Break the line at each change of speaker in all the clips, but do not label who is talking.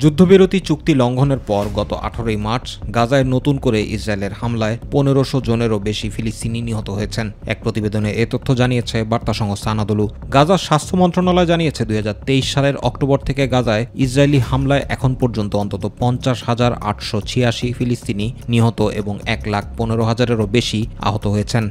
যুদ্ধবিরতি চুক্তি লঙ্ঘনের পর গত 18 মার্চ গাজায় নতুন করে ইসরায়েলের হামলায় 1500 জনেরও বেশি ফিলিস্তিনি নিহত হয়েছেন। এক প্রতিবেদনে এ তথ্য জানিয়েছে বার্তা সংস্থা আনাদোলু। গাজার স্বাস্থ্য মন্ত্রণালয় জানিয়েছে 2023 সালের অক্টোবর থেকে গাজায় ইসরায়েলি হামলায় এখন পর্যন্ত অন্তত 50,886 ফিলিস্তিনি নিহত এবং 1,15,000-এরও বেশি আহত হয়েছেন।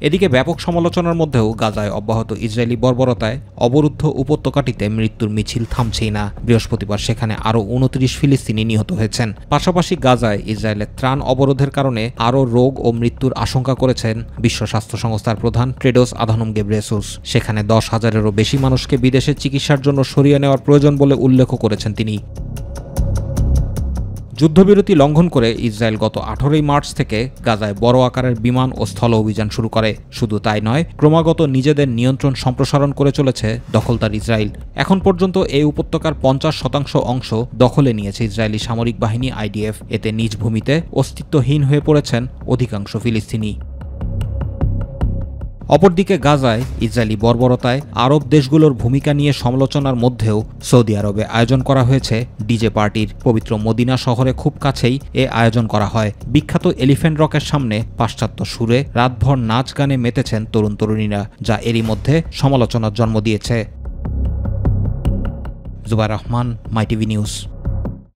এদিকে ব্যাপক সমালোচনার মধ্যেও গাজায় অব্যাহত ইসরায়েলি বর্বরতায় অবরুদ্ধ উপত্যকাটিতে মৃত্যুর মিছিল থামছেই না। বৃহস্পতিবার সেখানে আরও 29 ফিলিস্তিনি নিহত হয়েছেন। পাশাপাশি গাজায় ইসরায়েলের ত্রাণ অবরোধের কারণে আরও রোগ ও মৃত্যুর আশঙ্কা করেছেন বিশ্ব স্বাস্থ্য সংস্থার প্রধান টেড্রোস আধানম গেব্রেয়েসুস। সেখানে 10,000-এরও বেশি মানুষকে বিদেশে চিকিৎসার জন্য সরিয়ে নেওয়ার প্রয়োজন বলে উল্লেখ করেছেন তিনি। যুদ্ধবিরতি লঙ্ঘন করে ইসরায়েল গত 18 মার্চ থেকে গাজায় বড় আকারের বিমান ও স্থল অভিযান শুরু করে। শুধু তাই নয়, ক্রমাগত নিজেদের নিয়ন্ত্রণ সম্প্রসারণ করে চলেছে দখলদার ইসরায়েল। এখন পর্যন্ত এই উপত্যকার 50% অংশ দখলে নিয়েছে ইসরায়েলি সামরিক বাহিনী IDF। এতে নিজ ভূমিতে অস্তিত্বহীন হয়ে পড়েছেন অধিকাংশ ফিলিস্তিনি। অপরদিকে গাজায় ইসরায়েলি বর্বরতায় আরব দেশগুলোর ভূমিকা নিয়ে সমালোচনার মধ্যেও সৌদি আরবে আয়োজন করা হয়েছে ডিজে পার্টির। পবিত্র মদিনা শহরে খুব কাছেই এ আয়োজন করা হয়। বিখ্যাত এলিফ্যান্ট রকের সামনে পাশ্চাত্য সুরে রাতভর নাচ গানে মেতেছেন তরুণ তরুণীরা, যা এরই মধ্যে সমালোচনার জন্ম দিয়েছে। জুবাইর রহমান, মাই টিভি নিউজ।